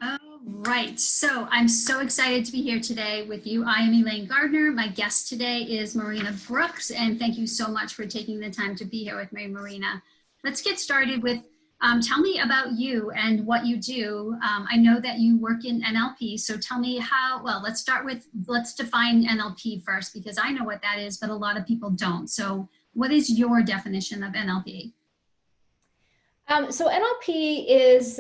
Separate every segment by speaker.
Speaker 1: All right, so I'm so excited to be here today with you. I am Elaine Gardner. My guest today is Marina Brooks, and thank you so much for taking the time to be here with me, Marina. Let's get started with tell me about you and what you do. I know that you work in NLP, so tell me well, let's define NLP first, because I know what that is, but a lot of people don't. So what is your definition of NLP?
Speaker 2: So NLP is,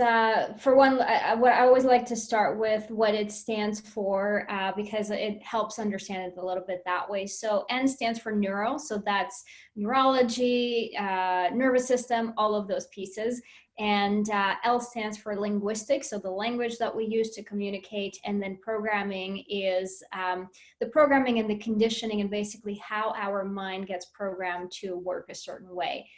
Speaker 2: for one, what I always like to start with what it stands for, because it helps understand it a little bit that way. So N stands for neuro, so that's neurology, nervous system, all of those pieces. And L stands for linguistic, so the language that we use to communicate. And then programming is the programming and the conditioning, and basically how our mind gets programmed to work a certain way.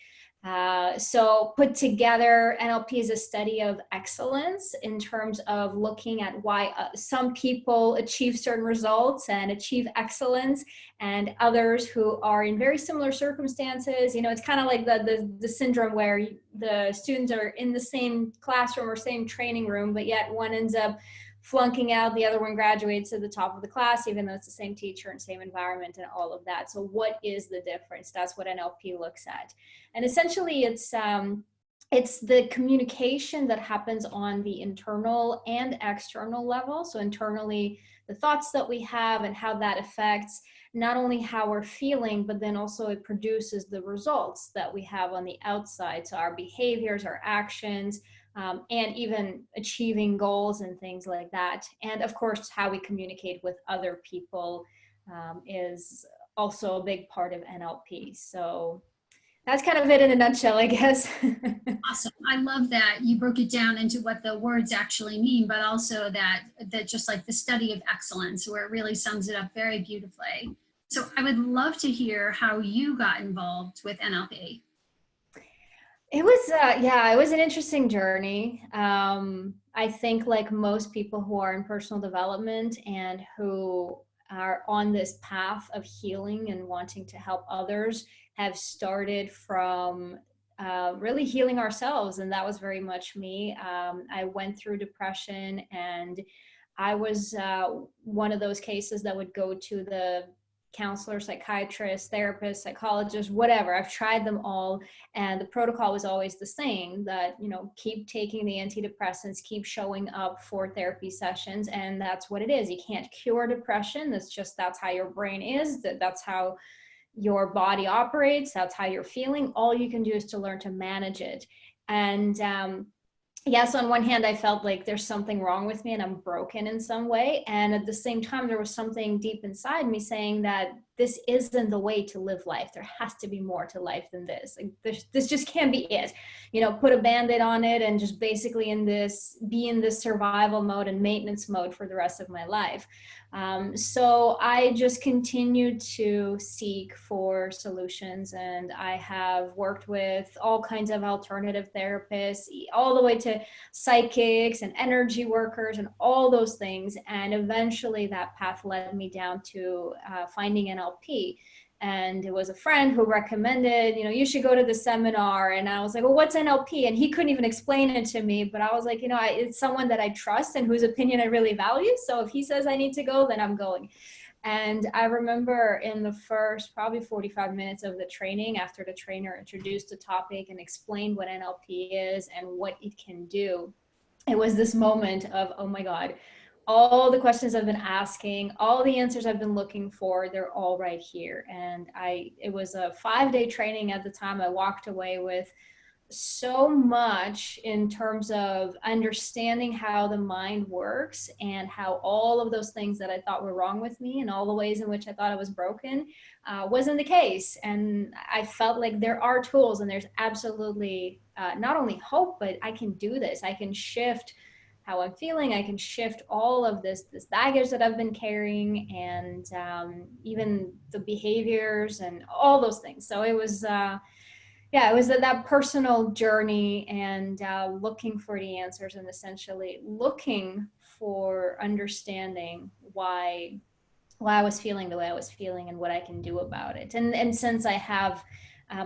Speaker 2: So put together, NLP is a study of excellence in terms of looking at why some people achieve certain results and achieve excellence, and others who are in very similar circumstances. You know, it's kind of like the syndrome where the students are in the same classroom or same training room, but yet one ends up flunking out, the other one graduates to the top of the class, even though it's the same teacher and same environment and all of that. So what is the difference? That's what NLP looks at. And essentially it's the communication that happens on the internal and external level. So internally, the thoughts that we have and how that affects not only how we're feeling, but then also it produces the results that we have on the outside. So our behaviors, our actions, and even achieving goals and things like that. And of course, how we communicate with other people is also a big part of NLP. So that's kind of it in a nutshell, I guess.
Speaker 1: Awesome. I love that you broke it down into what the words actually mean, but also that just like the study of excellence, where it really sums it up very beautifully. So I would love to hear how you got involved with NLP.
Speaker 2: It was, it was an interesting journey. I think like most people who are in personal development and who are on this path of healing and wanting to help others have started from really healing ourselves. And that was very much me. I went through depression, and I was one of those cases that would go to the counselor, psychiatrist, therapist, psychologist, whatever. I've tried them all. And the protocol was always the same, that, you know, keep taking the antidepressants, keep showing up for therapy sessions. And that's what it is. You can't cure depression. That's how your brain is. That's how your body operates. That's how you're feeling. All you can do is to learn to manage it. And yes, on one hand, I felt like there's something wrong with me and I'm broken in some way. And at the same time, there was something deep inside me saying that this isn't the way to live life. There has to be more to life than this. Like, this just can't be it. You know, put a Band-Aid on it and just basically be in this survival mode and maintenance mode for the rest of my life. So I just continued to seek for solutions, and I have worked with all kinds of alternative therapists, all the way to psychics and energy workers and all those things. And eventually that path led me down to finding NLP. And it was a friend who recommended, you know, you should go to the seminar. And I was like, well, what's NLP? And he couldn't even explain it to me. But I was like, you know, it's someone that I trust and whose opinion I really value. So if he says I need to go, then I'm going. And I remember in the first probably 45 minutes of the training, after the trainer introduced the topic and explained what NLP is and what it can do, it was this moment of, oh my God, all the questions I've been asking, all the answers I've been looking for, they're all right here. And it was a 5-day training at the time. I walked away with so much in terms of understanding how the mind works and how all of those things that I thought were wrong with me and all the ways in which I thought I was broken wasn't the case. And I felt like there are tools, and there's absolutely not only hope, but I can do this. I can shift how I'm feeling. I can shift all of this baggage that I've been carrying, and even the behaviors and all those things. So it was it was that personal journey, and looking for the answers, and essentially looking for understanding why I was feeling the way I was feeling and what I can do about it. And since I have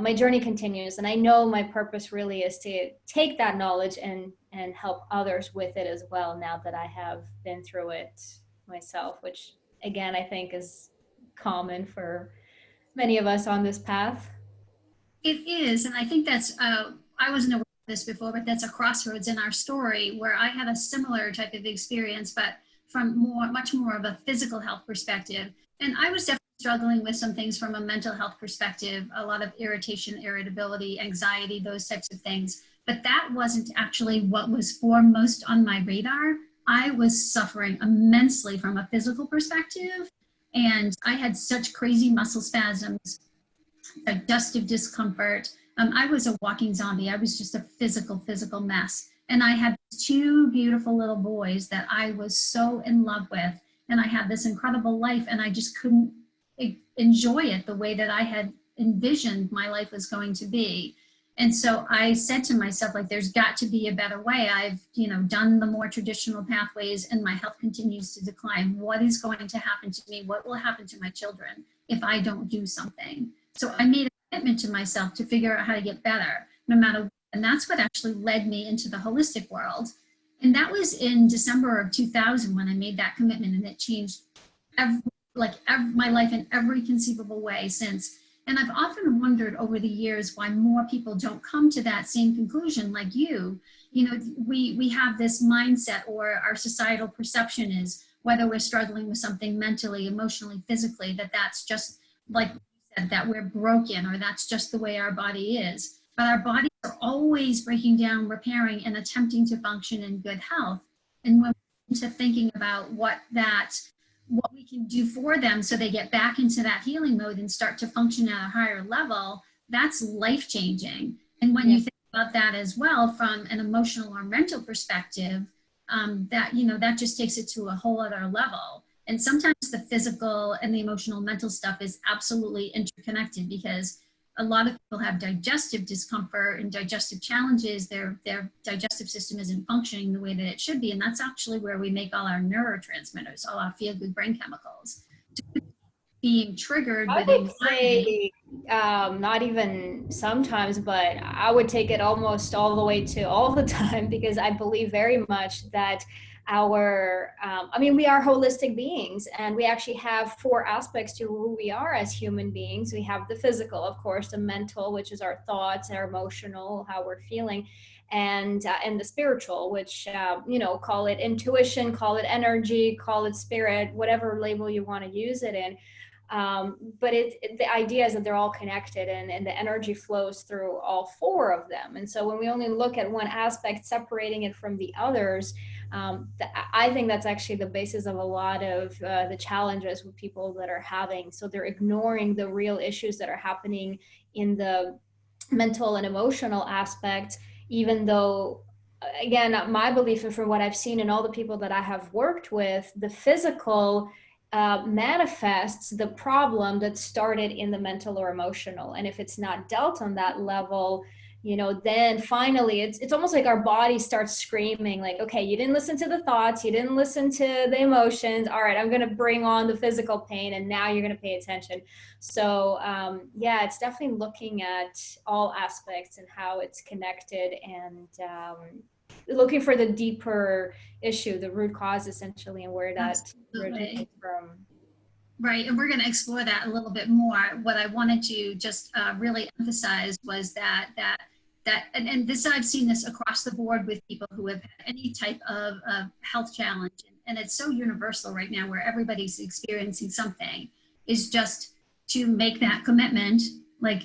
Speaker 2: my journey continues, and I know my purpose really is to take that knowledge and and help others with it as well, now that I have been through it myself, which again, I think is common for many of us on this path.
Speaker 1: It is, and I think that's, I wasn't aware of this before, but that's a crossroads in our story where I had a similar type of experience, but from much more of a physical health perspective. And I was definitely struggling with some things from a mental health perspective, a lot of irritation, irritability, anxiety, those types of things. But that wasn't actually what was foremost on my radar. I was suffering immensely from a physical perspective, and I had such crazy muscle spasms, digestive discomfort. I was a walking zombie. I was just a physical mess. And I had two beautiful little boys that I was so in love with. And I had this incredible life, and I just couldn't enjoy it the way that I had envisioned my life was going to be. And so I said to myself, like, there's got to be a better way. I've, done the more traditional pathways, and my health continues to decline. What is going to happen to me? What will happen to my children if I don't do something? So I made a commitment to myself to figure out how to get better, no matter what. And that's what actually led me into the holistic world. And that was in December of 2000 when I made that commitment, and it changed my life in every conceivable way since. And I've often wondered over the years why more people don't come to that same conclusion like you. We have this mindset, or our societal perception is, whether we're struggling with something mentally, emotionally, physically, that's just like that we're broken, or that's just the way our body is. But our bodies are always breaking down, repairing, and attempting to function in good health. And when we're into thinking about what we can do for them so they get back into that healing mode and start to function at a higher level, that's life-changing. And when you think about that as well from an emotional or mental perspective, that just takes it to a whole other level. And sometimes the physical and the emotional, mental stuff is absolutely interconnected, because a lot of people have digestive discomfort and digestive challenges. Their digestive system isn't functioning the way that it should be. And that's actually where we make all our neurotransmitters, all our feel-good brain chemicals, being triggered
Speaker 2: I
Speaker 1: with
Speaker 2: would
Speaker 1: anxiety.
Speaker 2: say not even sometimes, but I would take it almost all the way to all the time, because I believe very much that we are holistic beings, and we actually have four aspects to who we are as human beings. We have the physical, of course, the mental, which is our thoughts, our emotional, how we're feeling, and the spiritual, which call it intuition, call it energy, call it spirit, whatever label you want to use it in. But the idea is that they're all connected, and the energy flows through all four of them. And so when we only look at one aspect, separating it from the others, I think that's actually the basis of a lot of the challenges with people that are having. So they're ignoring the real issues that are happening in the mental and emotional aspect, even though, again, my belief, and from what I've seen in all the people that I have worked with, the physical manifests the problem that started in the mental or emotional. And if it's not dealt on that level, then finally it's almost like our body starts screaming, like, okay, you didn't listen to the thoughts, you didn't listen to the emotions, all right, I'm going to bring on the physical pain, and now you're going to pay attention. So it's definitely looking at all aspects and how it's connected, and looking for the deeper issue, the root cause, essentially, and where that originates from.
Speaker 1: Right, and we're going to explore that a little bit more. What I wanted to just really emphasize was that and this, I've seen this across the board with people who have had any type of health challenge, and it's so universal right now, where everybody's experiencing something, is just to make that commitment. Like,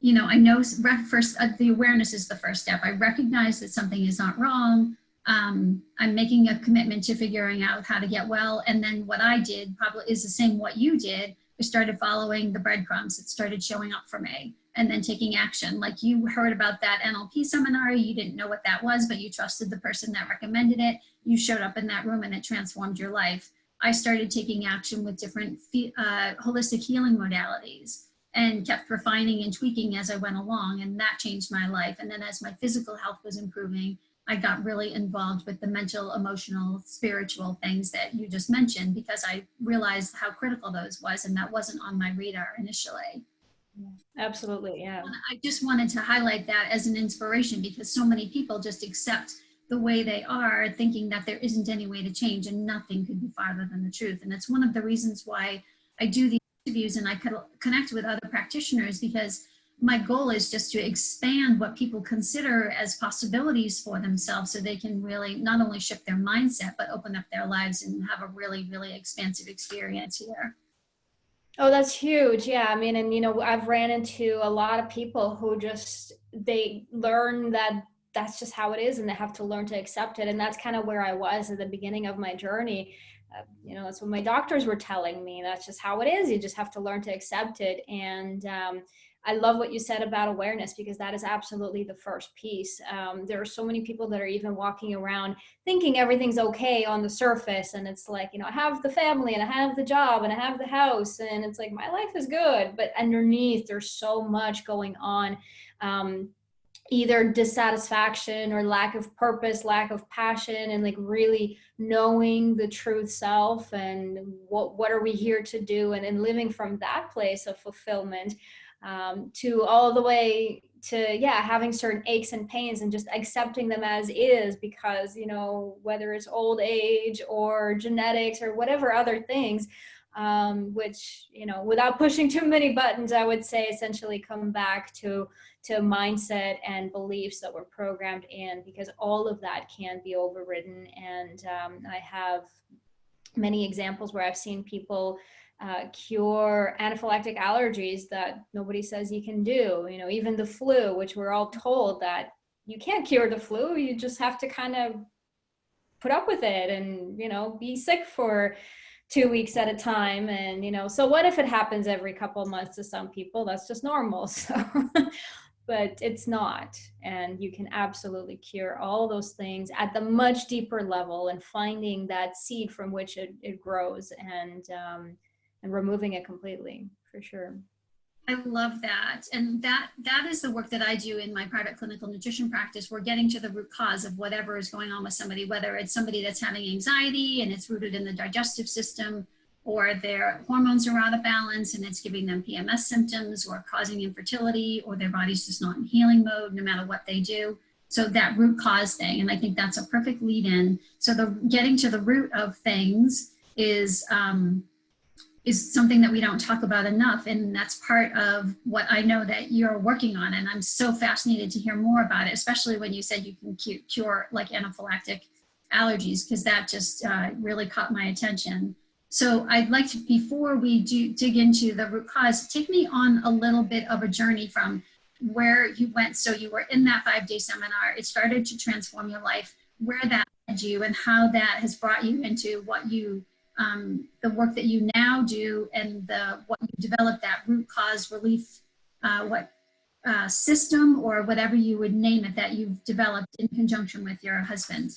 Speaker 1: I know first the awareness is the first step. I recognize that something is not wrong. I'm making a commitment to figuring out how to get well. And then what I did probably is the same what you did. I started following the breadcrumbs that started showing up for me, and then taking action. Like, you heard about that NLP seminar, you didn't know what that was, but you trusted the person that recommended it. You showed up in that room, and it transformed your life. I started taking action with different holistic healing modalities, and kept refining and tweaking as I went along, and that changed my life. And then as my physical health was improving, I got really involved with the mental, emotional, spiritual things that you just mentioned, because I realized how critical those was, and that wasn't on my radar initially.
Speaker 2: Absolutely, yeah.
Speaker 1: I just wanted to highlight that as an inspiration, because so many people just accept the way they are, thinking that there isn't any way to change and nothing could be farther than the truth. And it's one of the reasons why I do these interviews and I could connect with other practitioners, because my goal is just to expand what people consider as possibilities for themselves, so they can really not only shift their mindset, but open up their lives and have a really, really expansive experience here.
Speaker 2: Oh, that's huge. Yeah. I mean, and I've ran into a lot of people who just, they learn that that's just how it is and they have to learn to accept it. And that's kind of where I was at the beginning of my journey. That's what my doctors were telling me. That's just how it is. You just have to learn to accept it. And I love what you said about awareness, because that is absolutely the first piece. There are so many people that are even walking around thinking everything's okay on the surface. And it's like, I have the family and I have the job and I have the house. And it's like, my life is good. But underneath, there's so much going on. Either dissatisfaction or lack of purpose, lack of passion, and like really knowing the truth self and what are we here to do, and living from that place of fulfillment, to all the way to having certain aches and pains and just accepting them as is, because whether it's old age or genetics or whatever other things, which without pushing too many buttons, I would say essentially come back to mindset and beliefs that were programmed in, because all of that can be overridden. And I have many examples where I've seen people cure anaphylactic allergies that nobody says you can do. Even the flu, which we're all told that you can't cure the flu, you just have to kind of put up with it and be sick for 2 weeks at a time. And so what if it happens every couple of months to some people? That's just normal. So but it's not. And you can absolutely cure all those things at the much deeper level, and finding that seed from which it grows, and removing it completely, for sure.
Speaker 1: I love that. And that is the work that I do in my private clinical nutrition practice. We're getting to the root cause of whatever is going on with somebody, whether it's somebody that's having anxiety and it's rooted in the digestive system, or their hormones are out of balance and it's giving them PMS symptoms or causing infertility, or their body's just not in healing mode no matter what they do. So that root cause thing, and I think that's a perfect lead in. So the getting to the root of things is something that we don't talk about enough. And that's part of what I know that you're working on. And I'm so fascinated to hear more about it, especially when you said you can cure like anaphylactic allergies, because that just really caught my attention. So I'd like to, before we dig into the root cause, take me on a little bit of a journey from where you went. So you were in that 5-day seminar, it started to transform your life, where that led you and how that has brought you into what you, the work that you now do, and what you developed, that root cause relief, system or whatever you would name it, that you've developed in conjunction with your husband.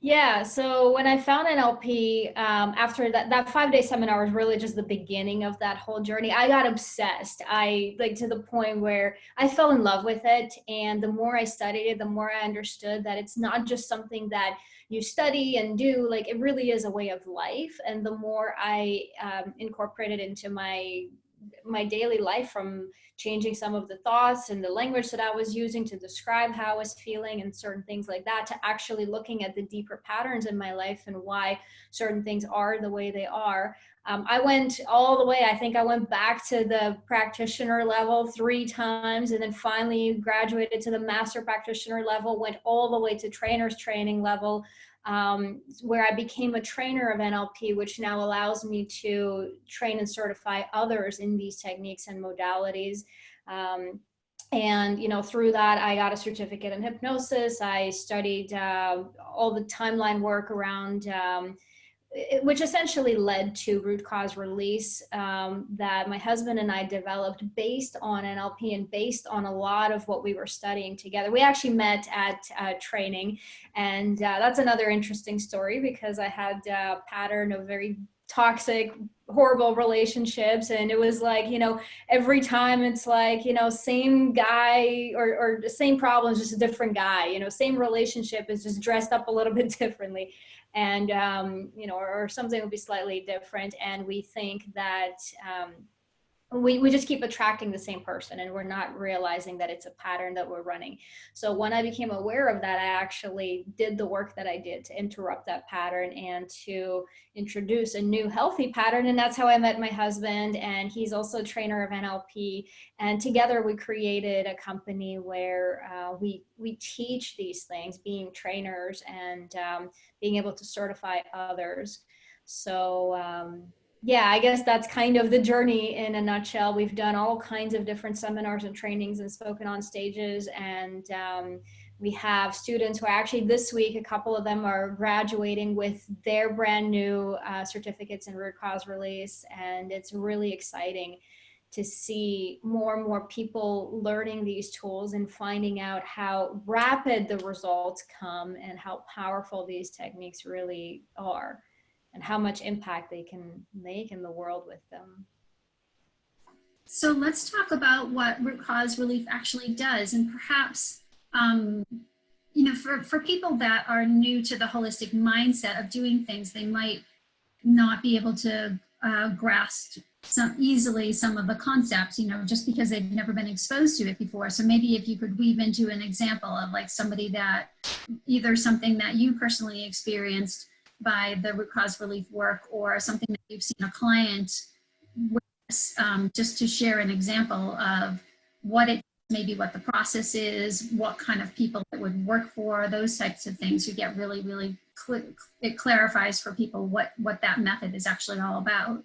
Speaker 2: Yeah, so when I found NLP, after that 5-day seminar was really just the beginning of that whole journey. I got obsessed. I to the point where I fell in love with it. And the more I studied it, the more I understood that it's not just something that you study and do, like it really is a way of life. And the more I incorporated into my daily life, from changing some of the thoughts and the language that I was using to describe how I was feeling and certain things like that, to actually looking at the deeper patterns in my life and why certain things are the way they are. I went all the way. I think I went back to the practitioner level 3 times, and then finally graduated to the master practitioner level, went all the way to trainer's training level, where I became a trainer of NLP, which now allows me to train and certify others in these techniques and modalities. And through that, I got a certificate in hypnosis. I studied all the timeline work around which essentially led to root cause release, that my husband and I developed based on NLP and based on a lot of what we were studying together. We actually met at training, and that's another interesting story, because I had a pattern of very toxic, horrible relationships. And it was like, every time it's like, same guy or the same problems, just a different guy, same relationship is just dressed up a little bit differently. And, or something will be slightly different. And we think that we just keep attracting the same person, and we're not realizing that it's a pattern that we're running. So when I became aware of that, I actually did the work that I did to interrupt that pattern and to introduce a new healthy pattern. And that's how I met my husband, and he's also a trainer of NLP. And together we created a company where we teach these things, being trainers, and being able to certify others. So yeah, I guess that's kind of the journey in a nutshell. We've done all kinds of different seminars and trainings and spoken on stages. And we have students who are actually this week, a couple of them are graduating with their brand new certificates in root cause release. And it's really exciting to see more and more people learning these tools and finding out how rapid the results come and how powerful these techniques really are, and how much impact they can make in the world with them.
Speaker 1: So let's talk about what root cause relief actually does, and perhaps, for people that are new to the holistic mindset of doing things, they might not be able to grasp some of the concepts, just because they've never been exposed to it before. So maybe if you could weave into an example of like somebody that, either something that you personally experienced by the root cause relief work, or something that you've seen a client witness, just to share an example of what it, maybe what the process is, what kind of people it would work for, those types of things. You get really, really it clarifies for people what that method is actually all about.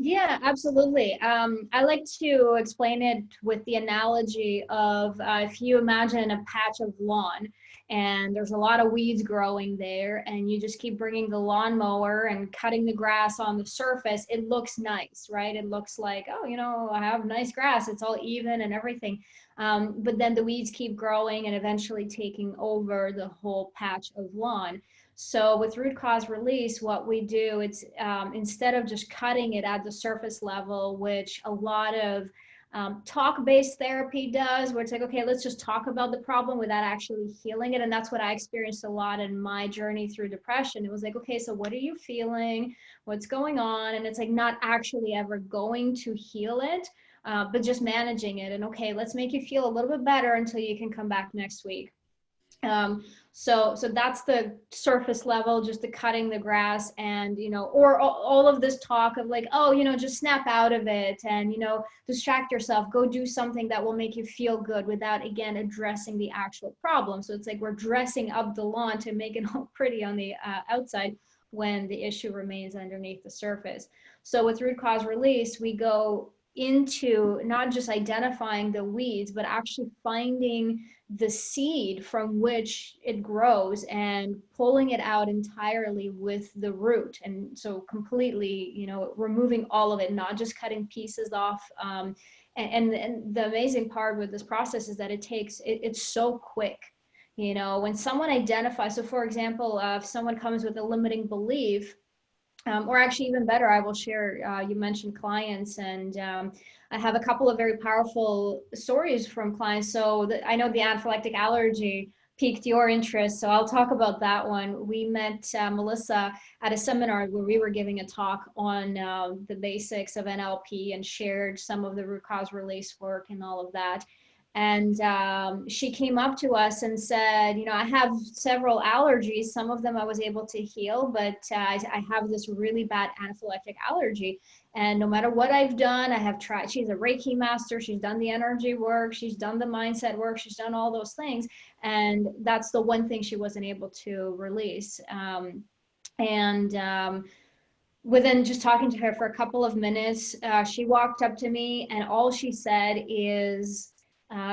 Speaker 2: Yeah, absolutely. I like to explain it with the analogy of if you imagine a patch of lawn and there's a lot of weeds growing there, and you just keep bringing the lawnmower and cutting the grass on the surface, it looks nice, right? It looks like, oh, I have nice grass. It's all even and everything. But then the weeds keep growing and eventually taking over the whole patch of lawn. So with root cause release, what we do, it's instead of just cutting it at the surface level, which a lot of talk-based therapy does, where it's like, okay, let's just talk about the problem without actually healing it. And that's what I experienced a lot in my journey through depression. It was like, okay, so what are you feeling? What's going on? And it's like not actually ever going to heal it, but just managing it. And okay, let's make you feel a little bit better until you can come back next week. So that's the surface level, just the cutting the grass, and or all of this talk of like, just snap out of it and distract yourself, go do something that will make you feel good, without again addressing the actual problem. So it's like we're dressing up the lawn to make it all pretty on the outside, when the issue remains underneath the surface. So with root cause release, we go into not just identifying the weeds, but actually finding the seed from which it grows and pulling it out entirely with the root. And so completely, removing all of it, not just cutting pieces off. And the amazing part with this process is that it's so quick. When someone identifies, so for example, if someone comes with a limiting belief, or actually even better, I will share, you mentioned clients, and I have a couple of very powerful stories from clients. So I know the anaphylactic allergy piqued your interest, so I'll talk about that one. We met Melissa at a seminar where we were giving a talk on the basics of NLP, and shared some of the root cause release work and all of that. And she came up to us and said, I have several allergies. Some of them I was able to heal, but I have this really bad anaphylactic allergy. And no matter what I've done, I have tried. She's a Reiki master. She's done the energy work. She's done the mindset work. She's done all those things. And that's the one thing she wasn't able to release. Within just talking to her for a couple of minutes, she walked up to me, and all she said is,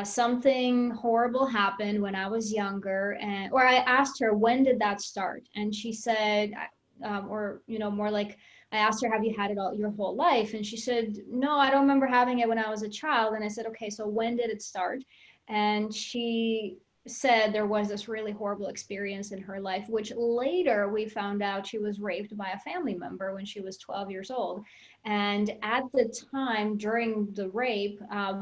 Speaker 2: something horrible happened when I was younger. Or I asked her, when did that start? And she said, more like, I asked her, have you had it all your whole life? And she said, no, I don't remember having it when I was a child. And I said, okay, so when did it start? And she said there was this really horrible experience in her life, which later we found out she was raped by a family member when she was 12 years old. And at the time during the rape,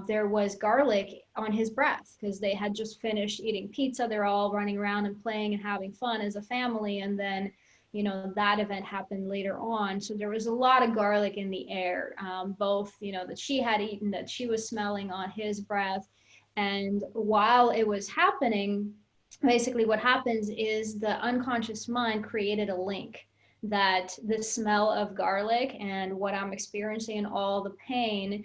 Speaker 2: there was garlic on his breath because they had just finished eating pizza. They're all running around and playing and having fun as a family. And then, that event happened later on. So there was a lot of garlic in the air, both, that she had eaten, that she was smelling on his breath. And while it was happening, basically what happens is the unconscious mind created a link that the smell of garlic and what I'm experiencing and all the pain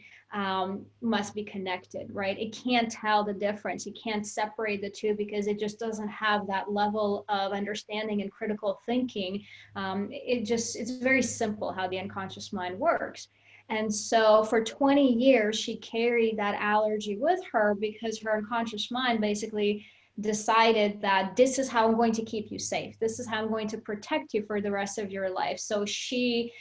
Speaker 2: must be connected, right? It can't tell the difference. It can't separate the two because it just doesn't have that level of understanding and critical thinking. It's very simple how the unconscious mind works. And so for 20 years, she carried that allergy with her because her unconscious mind basically decided that this is how I'm going to keep you safe. This is how I'm going to protect you for the rest of your life. So she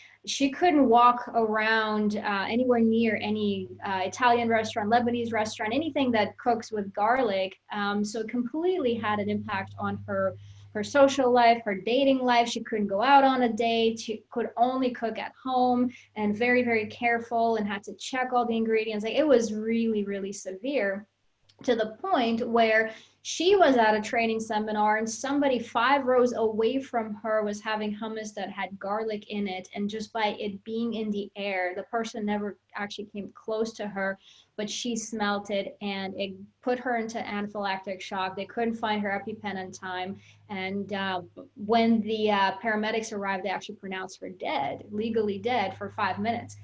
Speaker 2: couldn't walk around anywhere near any Italian restaurant, Lebanese restaurant, anything that cooks with garlic. So it completely had an impact on her social life, her dating life. She couldn't go out on a date. She could only cook at home and very, very careful and had to check all the ingredients. Like, it was really, really severe, to the point where she was at a training seminar and somebody 5 rows away from her was having hummus that had garlic in it. And just by it being in the air, the person never actually came close to her, but she smelt it and it put her into anaphylactic shock. They couldn't find her EpiPen in time. And when the paramedics arrived, they actually pronounced her dead, legally dead, for 5 minutes.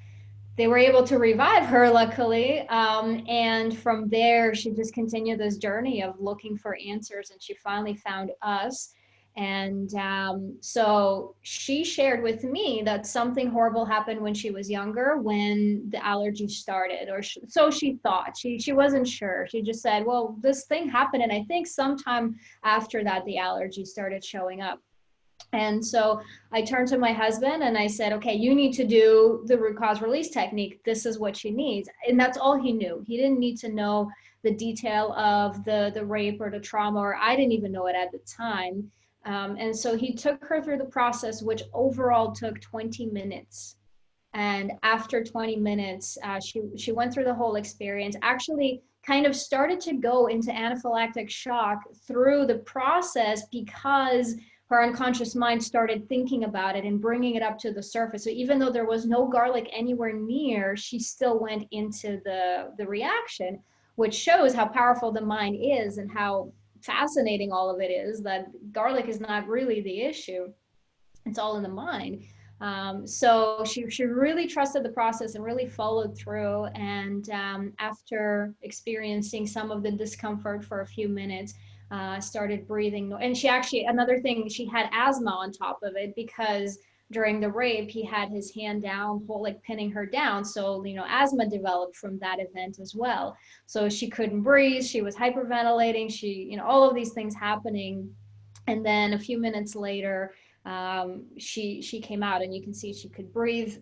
Speaker 2: They were able to revive her, luckily. And from there, she just continued this journey of looking for answers, and she finally found us. And so she shared with me that something horrible happened when she was younger, when the allergy started, or so she thought. She wasn't sure. She just said, well, this thing happened, and I think sometime after that, the allergy started showing up. And so I turned to my husband and I said, okay, you need to do the root cause release technique. This is what she needs. And that's all he knew. He didn't need to know the detail of the rape or the trauma, or I didn't even know it at the time. And so he took her through the process, which overall took 20 minutes. And after 20 minutes, she went through the whole experience, actually kind of started to go into anaphylactic shock through the process because her unconscious mind started thinking about it and bringing it up to the surface. So even though there was no garlic anywhere near, she still went into the reaction, which shows how powerful the mind is and how fascinating all of it is, that garlic is not really the issue. It's all in the mind. So she really trusted the process and really followed through. And after experiencing some of the discomfort for a few minutes, started breathing. And she actually, another thing, she had asthma on top of it because during the rape, he had his hand down, like pinning her down. So, asthma developed from that event as well. So she couldn't breathe. She was hyperventilating. She, all of these things happening. And then a few minutes later, she came out, and you can see she could breathe,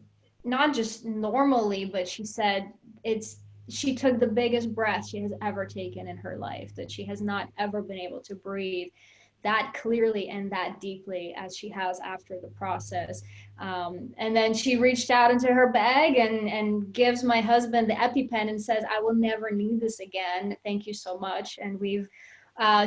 Speaker 2: not just normally, but she said she took the biggest breath she has ever taken in her life, that she has not ever been able to breathe that clearly and that deeply as she has after the process. And then she reached out into her bag and gives my husband the EpiPen and says, I will never need this again. Thank you so much. And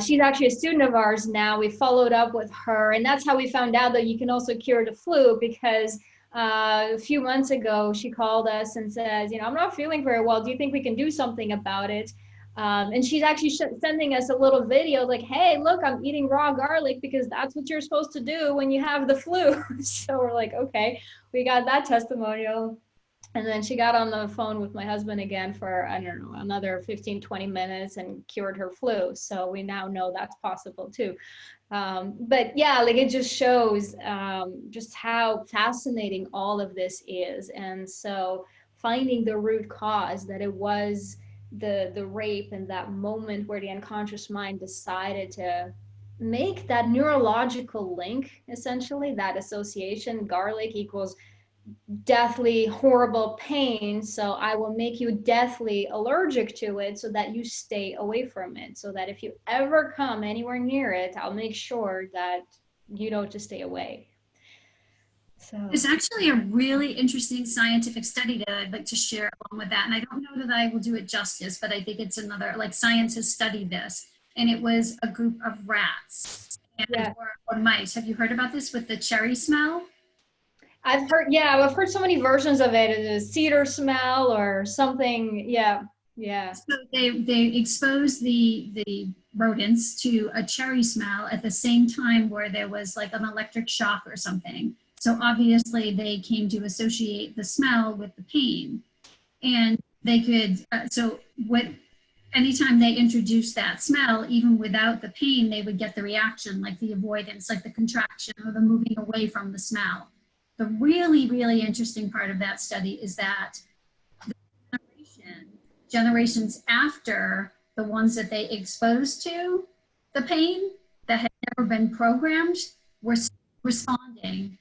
Speaker 2: she's actually a student of ours now. We followed up with her, and that's how we found out that you can also cure the flu, because a few months ago, she called us and says, I'm not feeling very well. Do you think we can do something about it? And she's actually sending us a little video like, hey, look, I'm eating raw garlic because that's what you're supposed to do when you have the flu. So we're like, okay, we got that testimonial. And then she got on the phone with my husband again for, I don't know, another 15, 20 minutes and cured her flu. So we now know that's possible too. But yeah, like, it just shows just how fascinating all of this is. And so finding the root cause, that it was the rape and that moment where the unconscious mind decided to make that neurological link, essentially, that association, garlic equals deathly horrible pain, so I will make you deathly allergic to it so that you stay away from it, so that if you ever come anywhere near it, I'll make sure that you know to stay away. So
Speaker 1: it's actually a really interesting scientific study that I'd like to share along with that. And I don't know that I will do it justice, but I think it's another, like, science has studied this. And it was a group of rats. and
Speaker 2: Yeah.
Speaker 1: or mice. Have you heard about this with the cherry smell?
Speaker 2: I've heard, yeah, I've heard so many versions of it. It is cedar smell or something. Yeah. Yeah.
Speaker 1: So they exposed the rodents to a cherry smell at the same time where there was like an electric shock or something. So obviously they came to associate the smell with the pain, and they could so what anytime they introduced that smell, even without the pain, they would get the reaction, like the avoidance, like the contraction or the moving away from the smell. The really, really interesting part of that study is that generations after the ones that they exposed to the pain that had never been programmed were responding,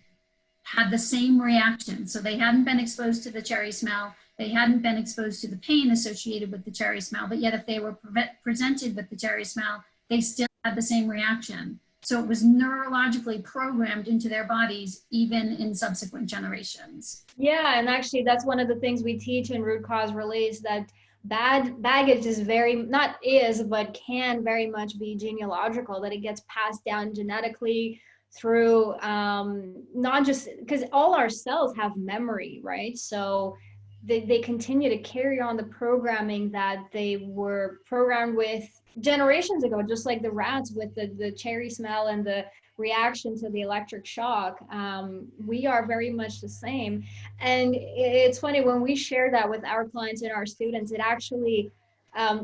Speaker 1: had the same reaction. So they hadn't been exposed to the cherry smell, they hadn't been exposed to the pain associated with the cherry smell, but yet if they were presented with the cherry smell, they still had the same reaction. So it was neurologically programmed into their bodies, even in subsequent generations.
Speaker 2: Yeah, and actually that's one of the things we teach in root cause release, that bad baggage is very, not is, but can very much be genealogical, that it gets passed down genetically through not just because all our cells have memory, right? So they continue to carry on the programming that they were programmed with generations ago, just like the rats with the cherry smell and the reaction to the electric shock. We are very much the same. And it's funny when we share that with our clients and our students, it actually,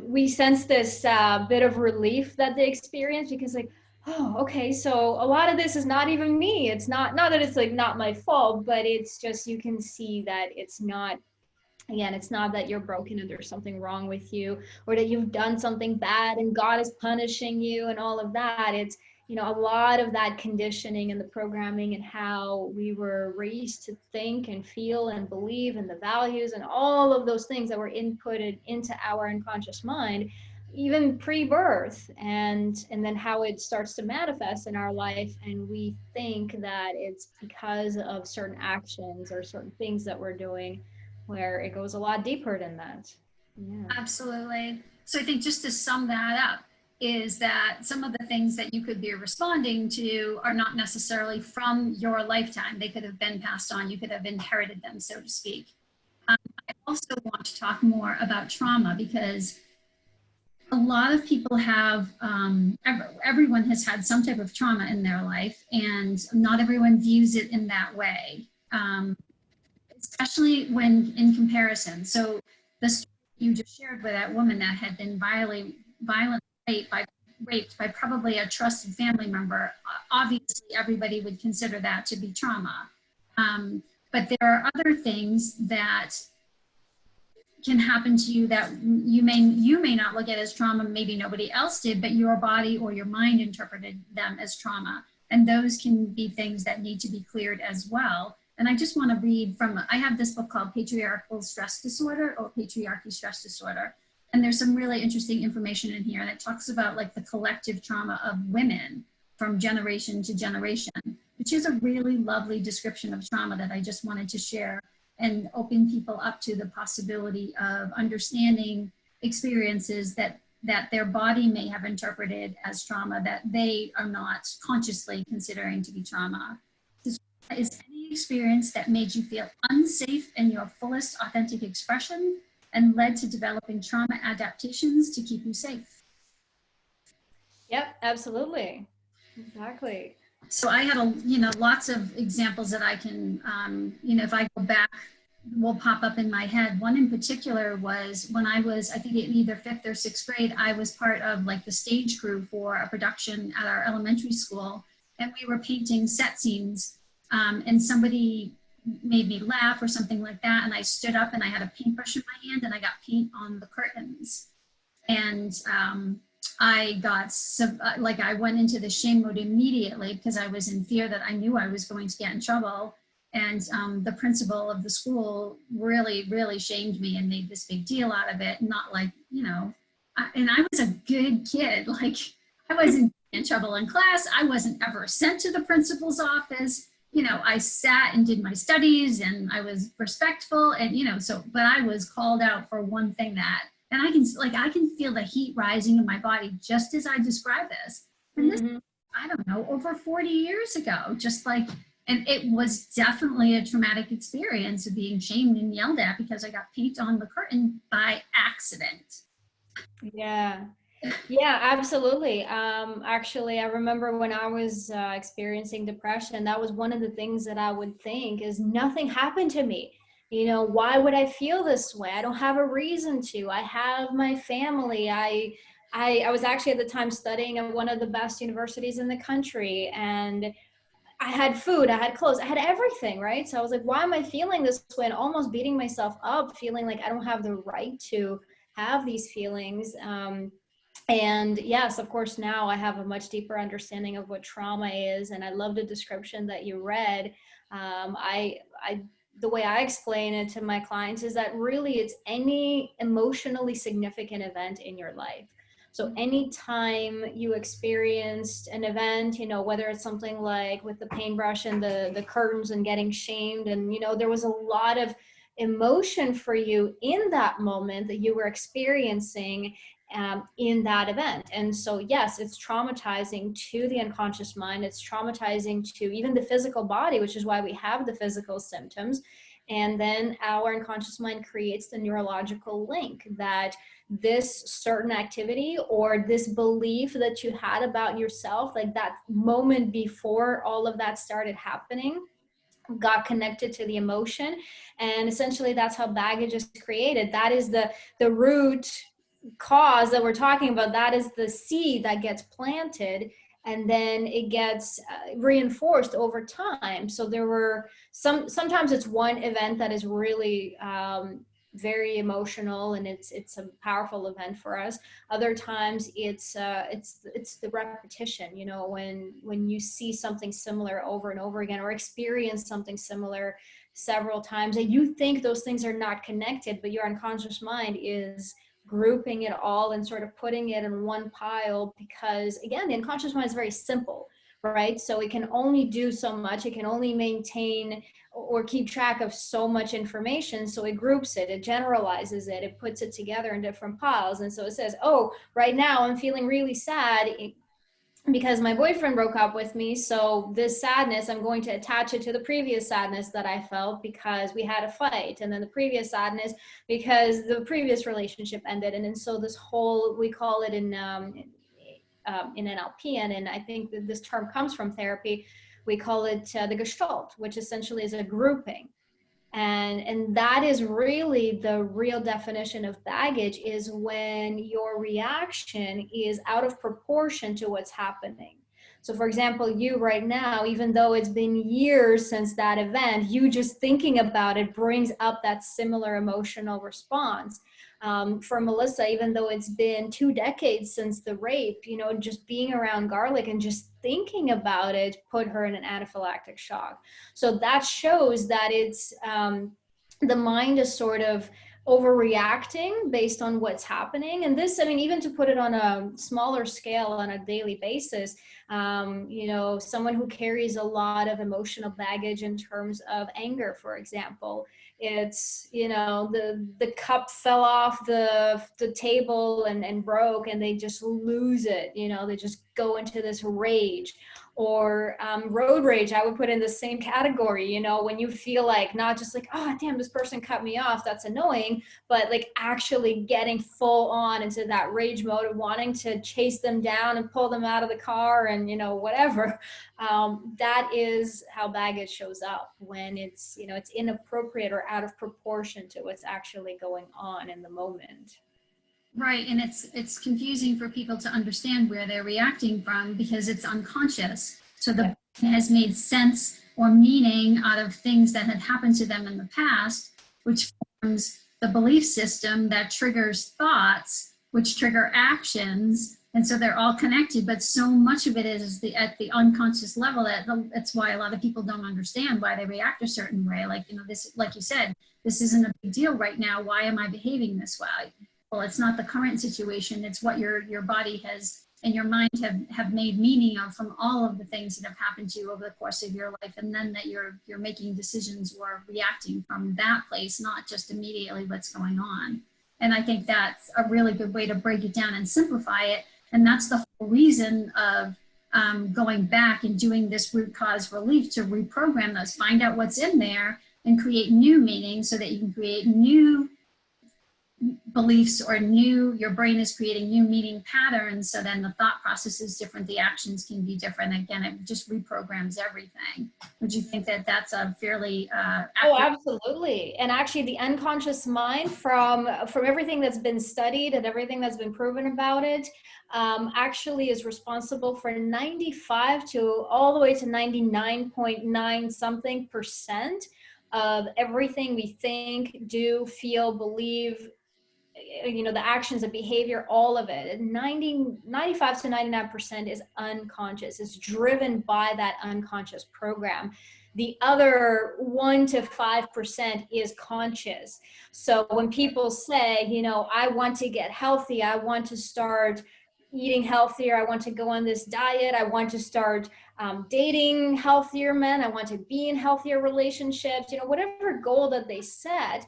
Speaker 2: we sense this bit of relief that they experience, because like, oh, okay, so a lot of this is not even me. It's not that it's like not my fault, but it's just, you can see that it's not, again, it's not that you're broken and there's something wrong with you, or that you've done something bad and God is punishing you and all of that. It's, you know, a lot of that conditioning and the programming and how we were raised to think and feel and believe, and the values and all of those things that were inputted into our unconscious mind, even pre-birth, and then how it starts to manifest in our life. And we think that it's because of certain actions or certain things that we're doing, where it goes a lot deeper than that. Yeah.
Speaker 1: Absolutely. So I think just to sum that up, is that some of the things that you could be responding to are not necessarily from your lifetime. They could have been passed on. You could have inherited them, so to speak. I also want to talk more about trauma, because a lot of people have, everyone has had some type of trauma in their life, and not everyone views it in that way. Especially when in comparison. So the story you just shared with that woman that had been violently raped by probably a trusted family member, obviously everybody would consider that to be trauma. But there are other things that can happen to you that you may not look at as trauma, maybe nobody else did, but your body or your mind interpreted them as trauma. And those can be things that need to be cleared as well. And I just want to read from, I have this book called Patriarchal Stress Disorder, or Patriarchy Stress Disorder. And there's some really interesting information in here. And it talks about like the collective trauma of women from generation to generation, which is a really lovely description of trauma that I just wanted to share and open people up to the possibility of understanding experiences that their body may have interpreted as trauma that they are not consciously considering to be trauma. Is any experience that made you feel unsafe in your fullest authentic expression and led to developing trauma adaptations to keep you safe.
Speaker 2: Yep, absolutely. Exactly.
Speaker 1: So I had lots of examples that I can, if I go back, will pop up in my head. One in particular was when I was, I think in either 5th or 6th grade, I was part of like the stage crew for a production at our elementary school, and we were painting set scenes. And somebody made me laugh or something like that. And I stood up and I had a paintbrush in my hand and I got paint on the curtains. And I got, I went into the shame mode immediately because I was in fear that I knew I was going to get in trouble. And the principal of the school really, really shamed me and made this big deal out of it. Not like, and I was a good kid. Like I wasn't in trouble in class. I wasn't ever sent to the principal's office. I sat and did my studies and I was respectful and, but I was called out for one thing and I can feel the heat rising in my body just as I describe this. And this I don't know, over 40 years ago, just like, and it was definitely a traumatic experience of being shamed and yelled at because I got paint on the curtain by accident.
Speaker 2: Yeah. Yeah, absolutely. Actually, I remember when I was experiencing depression, that was one of the things that I would think is nothing happened to me. You know, why would I feel this way? I don't have a reason to. I have my family. I was actually at the time studying at one of the best universities in the country, and I had food, I had clothes, I had everything, right? So I was like, why am I feeling this way? And almost beating myself up, feeling like I don't have the right to have these feelings. And yes, of course, now I have a much deeper understanding of what trauma is. And I love the description that you read. I, the way I explain it to my clients is that really it's any emotionally significant event in your life. So anytime you experienced an event, you know, whether it's something like with the paintbrush and the curtains and getting shamed, and, you know, there was a lot of emotion for you in that moment that you were experiencing in that event. And so, yes, it's traumatizing to the unconscious mind. It's traumatizing to even the physical body, which is why we have the physical symptoms. And then our unconscious mind creates the neurological link that this certain activity or this belief that you had about yourself, like that moment before all of that started happening, got connected to the emotion. And essentially that's how baggage is created. That is the root cause that we're talking about. That is the seed that gets planted, and then it gets reinforced over time. So there were sometimes it's one event that is really very emotional, and it's a powerful event for us. Other times it's the repetition, you know, when you see something similar over and over again, or experience something similar several times, and you think those things are not connected, but your unconscious mind is grouping it all and sort of putting it in one pile, because again, the unconscious mind is very simple, right? So it can only do so much, it can only maintain or keep track of so much information. So it groups it, it generalizes it, it puts it together in different piles. And so it says, oh, right now I'm feeling really sad because my boyfriend broke up with me. So this sadness, I'm going to attach it to the previous sadness that I felt because we had a fight. And then the previous sadness because the previous relationship ended. And then so this whole, we call it in NLP, and I think that this term comes from therapy, we call it the Gestalt, which essentially is a grouping. And that is really the real definition of baggage, is when your reaction is out of proportion to what's happening. So for example, you right now, even though it's been years since that event, you just thinking about it brings up that similar emotional response. For Melissa, even though it's been 2 decades since the rape, you know, just being around garlic and just thinking about it put her in an anaphylactic shock. So that shows that it's the mind is sort of overreacting based on what's happening. And this, I mean, even to put it on a smaller scale on a daily basis, you know, someone who carries a lot of emotional baggage in terms of anger, for example, it's, you know, the cup fell off the table and broke, and they just lose it, you know, they just go into this rage. Or road rage, I would put in the same category, you know, when you feel like not just like, oh damn, this person cut me off, that's annoying, but like actually getting full on into that rage mode of wanting to chase them down and pull them out of the car and, you know, whatever. That is how baggage shows up, when it's, you know, it's inappropriate or out of proportion to what's actually going on in the moment.
Speaker 1: Right, and it's confusing for people to understand where they're reacting from because it's unconscious. So the brain has made sense or meaning out of things that had happened to them in the past, which forms the belief system that triggers thoughts, which trigger actions. And so they're all connected, but so much of it is at the unconscious level that's why a lot of people don't understand why they react a certain way. Like, you know, this, like you said, this isn't a big deal right now. Why am I behaving this way? Well, it's not the current situation, it's what your body has and your mind have made meaning of from all of the things that have happened to you over the course of your life, and then that you're making decisions or reacting from that place, not just immediately what's going on. And I think that's a really good way to break it down and simplify it. And that's the whole reason of going back and doing this root cause relief to reprogram those, find out what's in there and create new meaning so that you can create new beliefs or your brain is creating new meaning patterns. So then the thought process is different. The actions can be different. Again, it just reprograms everything. Would you think that that's a fairly
Speaker 2: Oh, absolutely. And actually the unconscious mind, from everything that's been studied and everything that's been proven about it, actually is responsible for 95 to all the way to 99.9 something percent of everything we think, do, feel, believe, the actions, the behavior, all of it. 95 to 99% is unconscious. It's driven by that unconscious program. The other 1 to 5% is conscious. So when people say, I want to get healthy, I want to start eating healthier, I want to go on this diet, I want to start dating healthier men, I want to be in healthier relationships, whatever goal that they set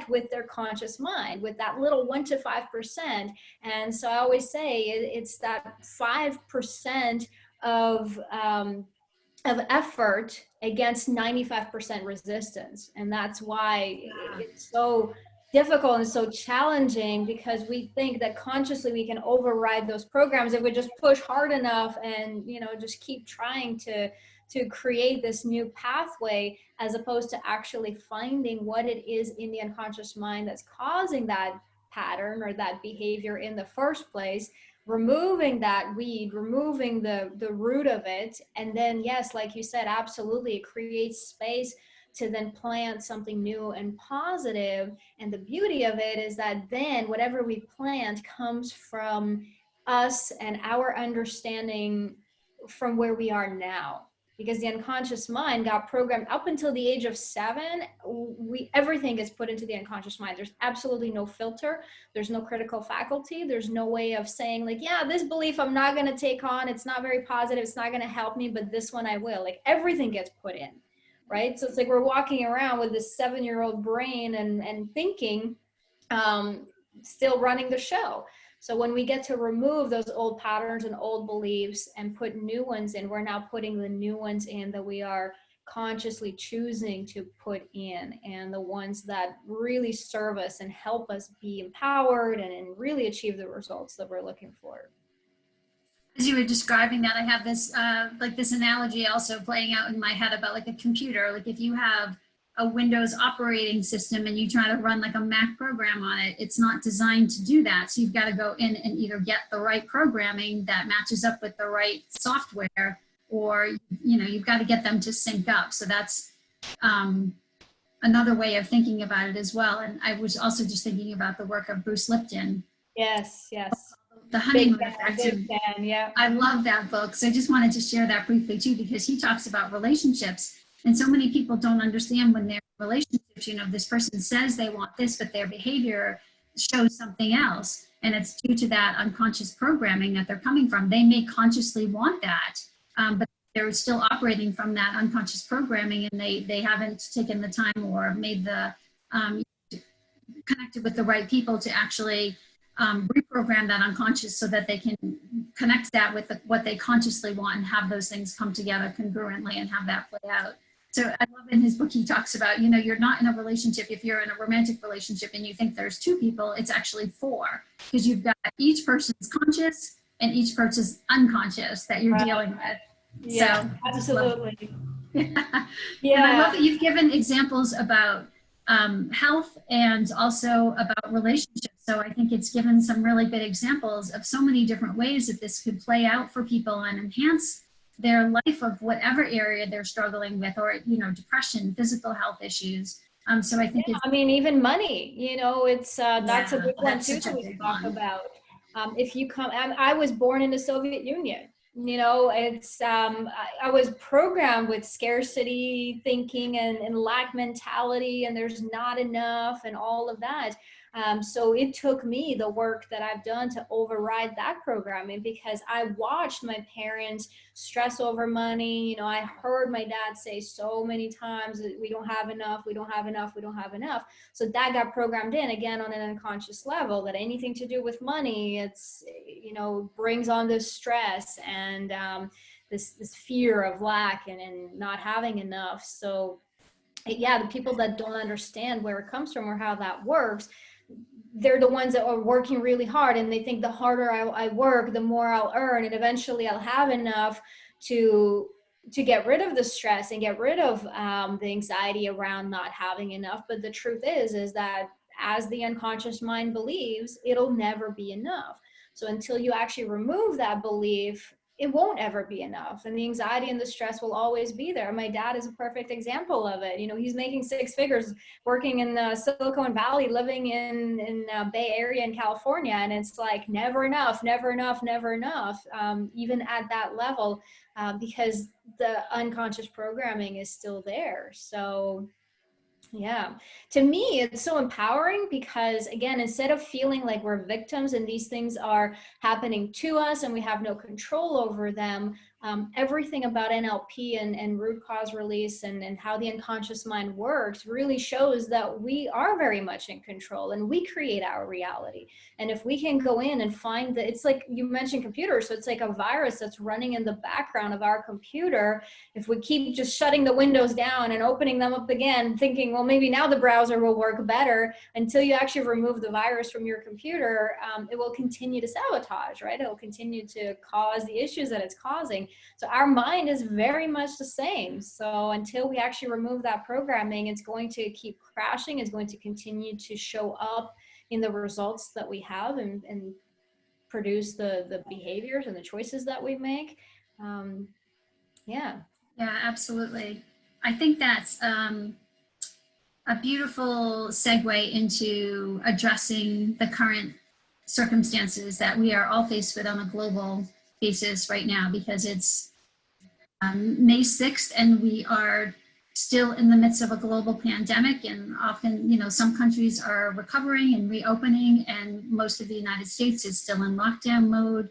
Speaker 2: with their conscious mind, with that little 1 to 5%. And so I always say it's that 5% of effort against 95% resistance. And that's why it's so difficult and so challenging, because we think that consciously we can override those programs if we just push hard enough and just keep trying to create this new pathway, as opposed to actually finding what it is in the unconscious mind that's causing that pattern or that behavior in the first place, removing that weed, removing the root of it. And then, yes, like you said, absolutely, it creates space to then plant something new and positive. And the beauty of it is that then whatever we plant comes from us and our understanding from where we are now. Because the unconscious mind got programmed up until the age of 7. Everything is put into the unconscious mind. There's absolutely no filter. There's no critical faculty. There's no way of saying like, yeah, this belief I'm not going to take on. It's not very positive. It's not going to help me, but this one I will. Like, everything gets put in, right? So it's like we're walking around with this 7-year-old brain and thinking, still running the show. So when we get to remove those old patterns and old beliefs and put new ones in, we're now putting the new ones in that we are consciously choosing to put in, and the ones that really serve us and help us be empowered and really achieve the results that we're looking for.
Speaker 1: As you were describing that, I have this this analogy also playing out in my head about like a computer. Like if you have a Windows operating system and you try to run like a Mac program on it, it's not designed to do that. So you've got to go in and either get the right programming that matches up with the right software, or you've got to get them to sync up. So that's another way of thinking about it as well. And I was also just thinking about the work of Bruce Lipton.
Speaker 2: Yes.
Speaker 1: The honeymoon effect.
Speaker 2: Big fan, yeah.
Speaker 1: I love that book. So I just wanted to share that briefly too, because he talks about relationships. And so many people don't understand when they're in relationships, this person says they want this, but their behavior shows something else. And it's due to that unconscious programming that they're coming from. They may consciously want that, but they're still operating from that unconscious programming, and they haven't taken the time or made the, connected with the right people to actually reprogram that unconscious so that they can connect that with what they consciously want and have those things come together congruently and have that play out. So I love in his book, he talks about, you're not in a relationship. If you're in a romantic relationship and you think there's 2 people, it's actually 4, because you've got each person's conscious and each person's unconscious that you're dealing with.
Speaker 2: Yeah,
Speaker 1: so,
Speaker 2: absolutely.
Speaker 1: Yeah. And I love that you've given examples about health and also about relationships. So I think it's given some really good examples of so many different ways that this could play out for people and enhance their life of whatever area they're struggling with, or, depression, physical health issues. So I think
Speaker 2: even money, it's, that's a big one too to talk about. If you come, I was born in the Soviet Union. It's I was programmed with scarcity thinking and lack mentality, and there's not enough and all of that. So it took me the work that I've done to override that programming, because I watched my parents stress over money. You know, I heard my dad say so many times that we don't have enough, we don't have enough, we don't have enough. So that got programmed in again on an unconscious level, that anything to do with money, it's, you know, brings on this stress and this fear of lack and not having enough. So yeah, the people that don't understand where it comes from or how that works, they're the ones that are working really hard, and they think the harder I work, the more I'll earn, and eventually I'll have enough to get rid of the stress and get rid of the anxiety around not having enough. But the truth is that as the unconscious mind believes, it'll never be enough. So until you actually remove that belief, it won't ever be enough, and the anxiety and the stress will always be there. My dad is a perfect example of it. You know, he's making six figures working in Silicon Valley, living in Bay Area in California, and it's like never enough, never enough, never enough, even at that level, because the unconscious programming is still there. So yeah, to me, it's so empowering, because again, instead of feeling like we're victims and these things are happening to us and we have no control over them, everything about NLP and root cause release and how the unconscious mind works really shows that we are very much in control and we create our reality. And if we can go in and find that, it's like you mentioned computers, so it's like a virus that's running in the background of our computer. If we keep just shutting the windows down and opening them up again, thinking, well, maybe now the browser will work better, until you actually remove the virus from your computer, it will continue to sabotage, right? It will continue to cause the issues that it's causing. So our mind is very much the same. So until we actually remove that programming, it's going to keep crashing. It's going to continue to show up in the results that we have and produce the behaviors and the choices that we make. Yeah.
Speaker 1: Yeah, absolutely. I think that's a beautiful segue into addressing the current circumstances that we are all faced with on a global basis right now, because it's May 6th and we are still in the midst of a global pandemic, and often, you know, some countries are recovering and reopening, and most of the United States is still in lockdown mode.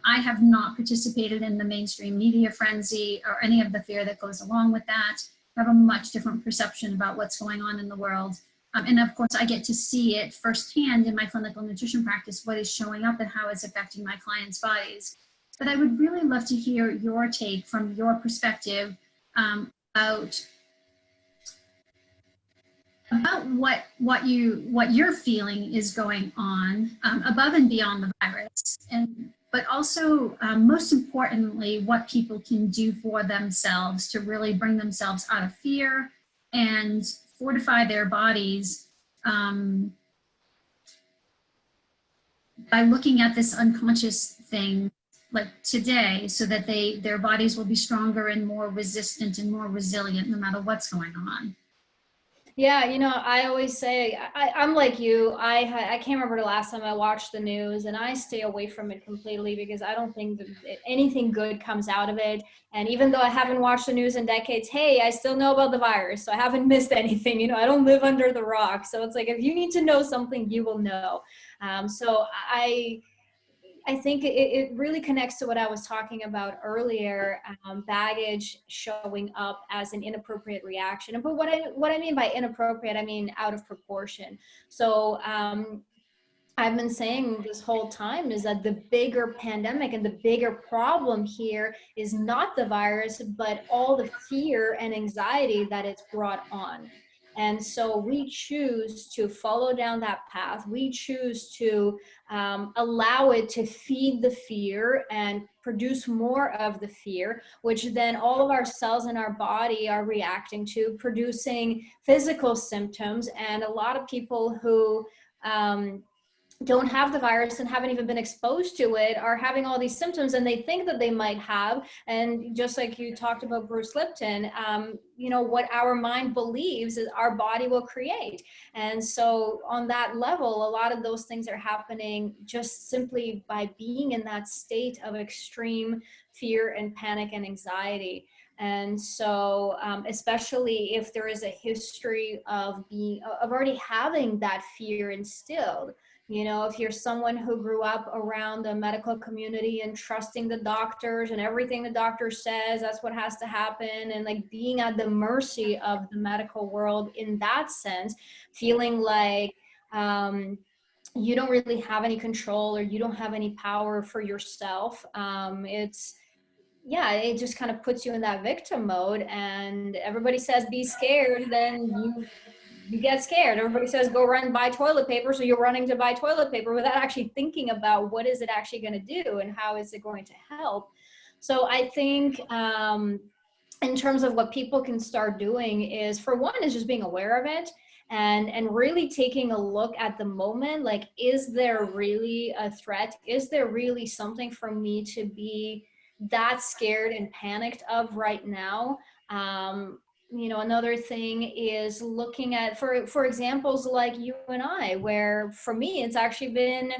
Speaker 1: I have not participated in the mainstream media frenzy or any of the fear that goes along with that. I have a much different perception about what's going on in the world. And of course, I get to see it firsthand in my clinical nutrition practice, what is showing up and how it's affecting my clients' bodies. But I would really love to hear your take from your perspective about what you're feeling is going on above and beyond the virus, and but also most importantly, what people can do for themselves to really bring themselves out of fear and fortify their bodies by looking at this unconscious thing like today, so that their bodies will be stronger and more resistant and more resilient no matter what's going on.
Speaker 2: Yeah, you know, I always say I'm like you. I can't remember the last time I watched the news, and I stay away from it completely because I don't think that anything good comes out of it. And even though I haven't watched the news in decades, hey, I still know about the virus, so I haven't missed anything. You know, I don't live under the rock, so it's like if you need to know something, you will know. So I think it really connects to what I was talking about earlier, baggage showing up as an inappropriate reaction. But what I mean by inappropriate, I mean out of proportion. So I've been saying this whole time is that the bigger pandemic and the bigger problem here is not the virus, but all the fear and anxiety that it's brought on. And so we choose to follow down that path. We choose to allow it to feed the fear and produce more of the fear, which then all of our cells in our body are reacting to, producing physical symptoms. And a lot of people who don't have the virus and haven't even been exposed to it are having all these symptoms, and they think that they might have. And just like you talked about Bruce Lipton, you know, what our mind believes is our body will create. And so on that level, a lot of those things are happening just simply by being in that state of extreme fear and panic and anxiety. And so, especially if there is a history of already having that fear instilled, you know, if you're someone who grew up around the medical community and trusting the doctors and everything the doctor says, that's what has to happen. And like being at the mercy of the medical world in that sense, feeling like, you don't really have any control or you don't have any power for yourself. Yeah, it just kind of puts you in that victim mode, and everybody says be scared, then you get scared. Everybody says go run and buy toilet paper, so you're running to buy toilet paper without actually thinking about what is it actually going to do and how is it going to help. So I think, in terms of what people can start doing is, for one, is just being aware of it, and really taking a look at the moment. Like, is there really a threat? Is there really something for me to be that scared and panicked of right now? You know, another thing is looking at, for examples like you and I, where for me it's actually been,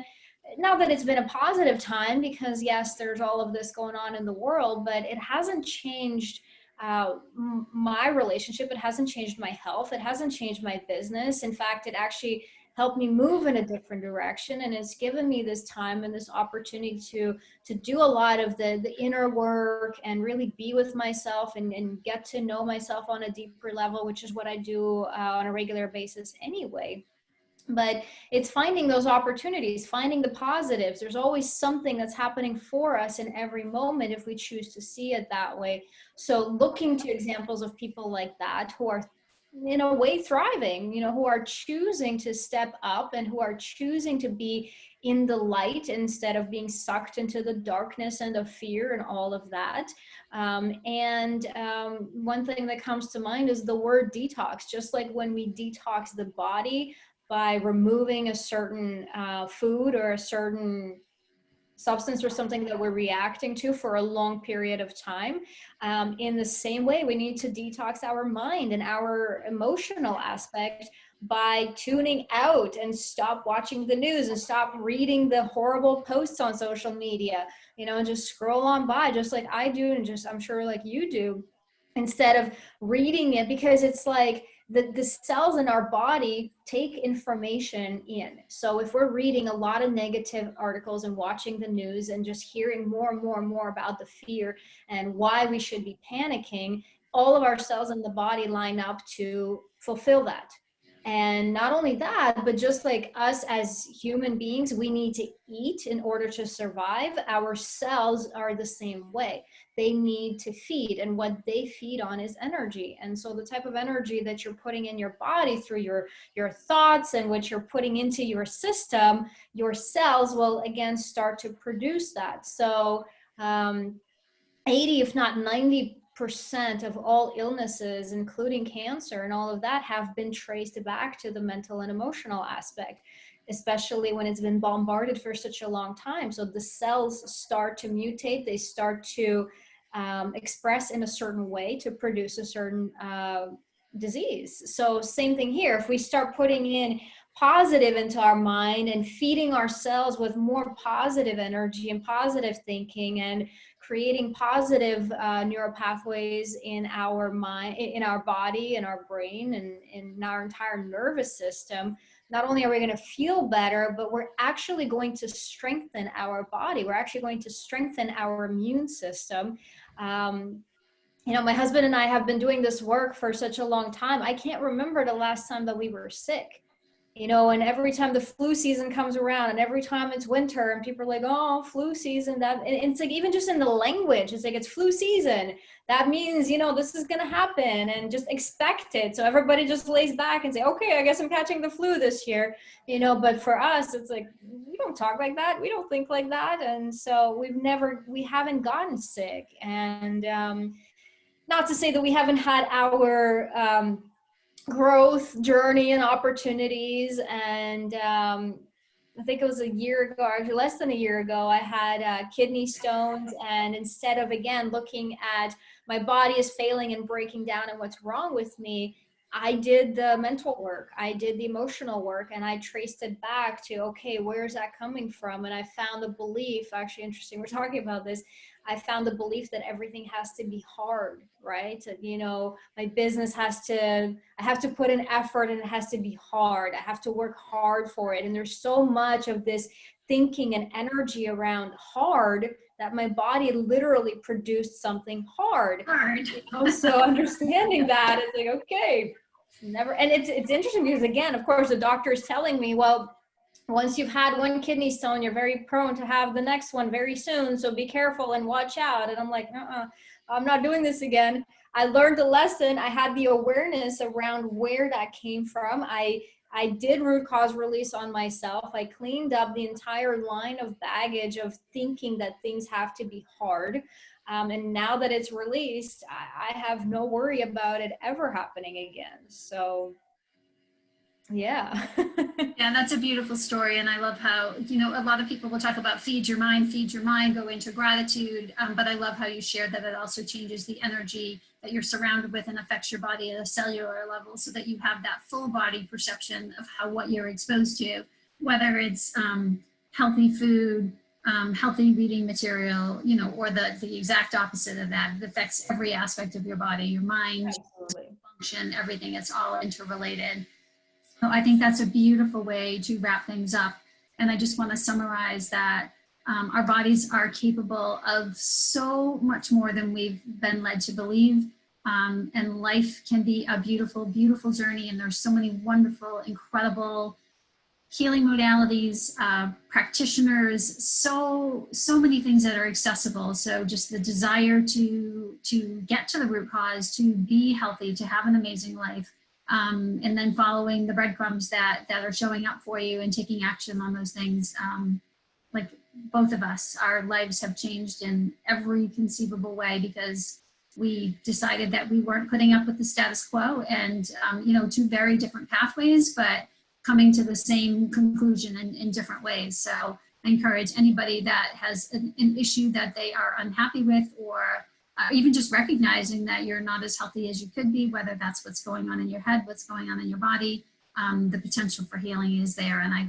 Speaker 2: not that it's been a positive time, because yes, there's all of this going on in the world, but it hasn't changed my relationship. It hasn't changed my health. It hasn't changed my business. In fact, it actually helped me move in a different direction, and it's given me this time and this opportunity to do a lot of the inner work and really be with myself, and get to know myself on a deeper level, which is what I do on a regular basis anyway. But it's finding those opportunities, finding the positives. There's always something that's happening for us in every moment if we choose to see it that way. So looking to examples of people like that who are in a way thriving, you know, who are choosing to step up and who are choosing to be in the light instead of being sucked into the darkness and the fear and all of that. One thing that comes to mind is the word detox. Just like when we detox the body by removing a certain food or a certain substance or something that we're reacting to for a long period of time. In the same way, we need to detox our mind and our emotional aspect by tuning out and stop watching the news and stop reading the horrible posts on social media, you know, and just scroll on by just like I do, and just, I'm sure like you do, instead of reading it, because it's like the cells in our body take information in. So if we're reading a lot of negative articles and watching the news and just hearing more and more and more about the fear and why we should be panicking, all of our cells in the body line up to fulfill that. And not only that, but just like us as human beings, we need to eat in order to survive. Our cells are the same way. They need to feed, and what they feed on is energy. And so the type of energy that you're putting in your body through your thoughts and what you're putting into your system, your cells will again start to produce that. So 80, if not 90% of all illnesses, including cancer and all of that, have been traced back to the mental and emotional aspect, especially when it's been bombarded for such a long time. So the cells start to mutate, they start to express in a certain way to produce a certain disease. So same thing here. If we start putting in positive into our mind and feeding ourselves with more positive energy and positive thinking and creating positive neural pathways in our mind, in our body, in our brain, and in our entire nervous system, not only are we going to feel better, but we're actually going to strengthen our body. We're actually going to strengthen our immune system. You know, my husband and I have been doing this work for such a long time. I can't remember the last time that we were sick. You know, and every time the flu season comes around and every time it's winter and people are like, oh, flu season, that, and it's like, even just in the language, it's like, it's flu season. That means, you know, this is going to happen, and just expect it. So everybody just lays back and say, okay, I guess I'm catching the flu this year, you know, but for us, it's like, we don't talk like that. We don't think like that. And so we haven't gotten sick. And not to say that we haven't had our, growth journey and opportunities. And I think it was a year ago, or less than a year ago, I had kidney stones. And instead of, again, looking at my body is failing and breaking down and what's wrong with me, I did the mental work, I did the emotional work, and I traced it back to, okay, where's that coming from? And I found a belief, actually interesting, we're talking about this. I found the belief that everything has to be hard, right? You know, my business I have to put in effort and it has to be hard. I have to work hard for it. And there's so much of this thinking and energy around hard that my body literally produced something hard.
Speaker 1: Hard.
Speaker 2: You know? So understanding that, it's like, okay, never. And it's interesting because, again, of course, the doctor is telling me, well, once you've had one kidney stone, you're very prone to have the next one very soon. So be careful and watch out. And I'm like, I'm not doing this again. I learned a lesson. I had the awareness around where that came from. I did root cause release on myself. I cleaned up the entire line of baggage of thinking that things have to be hard. And now that it's released, I have no worry about it ever happening again. So yeah.
Speaker 1: Yeah, that's a beautiful story. And I love how, a lot of people will talk about feed your mind, go into gratitude. But I love how you shared that it also changes the energy that you're surrounded with and affects your body at a cellular level so that you have that full body perception of what you're exposed to, whether it's healthy food, healthy reading material, or the exact opposite of that. It affects every aspect of your body, your mind,
Speaker 2: Absolutely.
Speaker 1: function, everything. It's all interrelated. So I think that's a beautiful way to wrap things up. And I just want to summarize that our bodies are capable of so much more than we've been led to believe. And life can be a beautiful, beautiful journey. And there's so many wonderful, incredible healing modalities, practitioners, so many things that are accessible. So just the desire to get to the root cause, to be healthy, to have an amazing life. And then following the breadcrumbs that are showing up for you and taking action on those things. Like both of us, our lives have changed in every conceivable way because we decided that we weren't putting up with the status quo, and two very different pathways, but coming to the same conclusion in different ways. So I encourage anybody that has an issue that they are unhappy with, or even just recognizing that you're not as healthy as you could be, whether that's what's going on in your head, what's going on in your body, the potential for healing is there. And I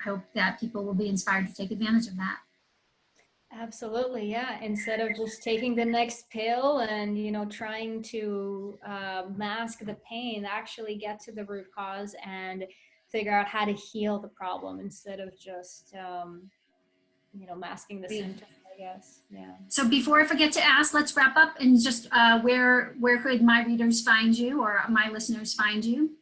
Speaker 1: hope that people will be inspired to take advantage of that.
Speaker 2: Absolutely, yeah. Instead of just taking the next pill and trying to mask the pain, actually get to the root cause and figure out how to heal the problem instead of just masking the symptoms, I guess. Yeah.
Speaker 1: So before I forget to ask, let's wrap up and just where could my readers find you or my listeners find you?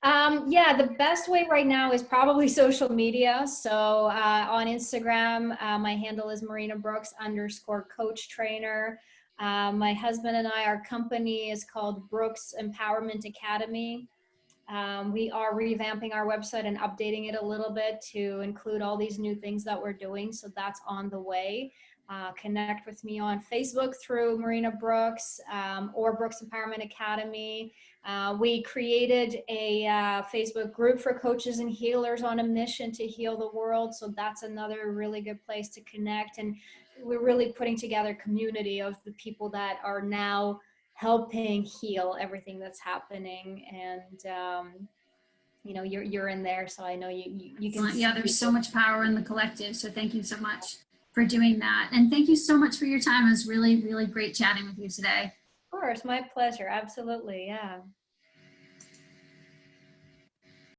Speaker 2: Yeah, the best way right now is probably social media. So on Instagram, my handle is Marina Brooks _coach trainer. My husband and I, our company is called Brooks Empowerment Academy. We are revamping our website and updating it a little bit to include all these new things that we're doing. So that's on the way. Connect with me on Facebook through Marina Brooks or Brooks Empowerment Academy. We created a Facebook group for coaches and healers on a mission to heal the world. So that's another really good place to connect. And we're really putting together a community of the people that are now helping heal everything that's happening. And you're in there, so I know you can.
Speaker 1: Yeah, there's so much power in the collective. So thank you so much for doing that. And thank you so much for your time. It was really, really great chatting with you today.
Speaker 2: Of course, my pleasure. Absolutely. Yeah.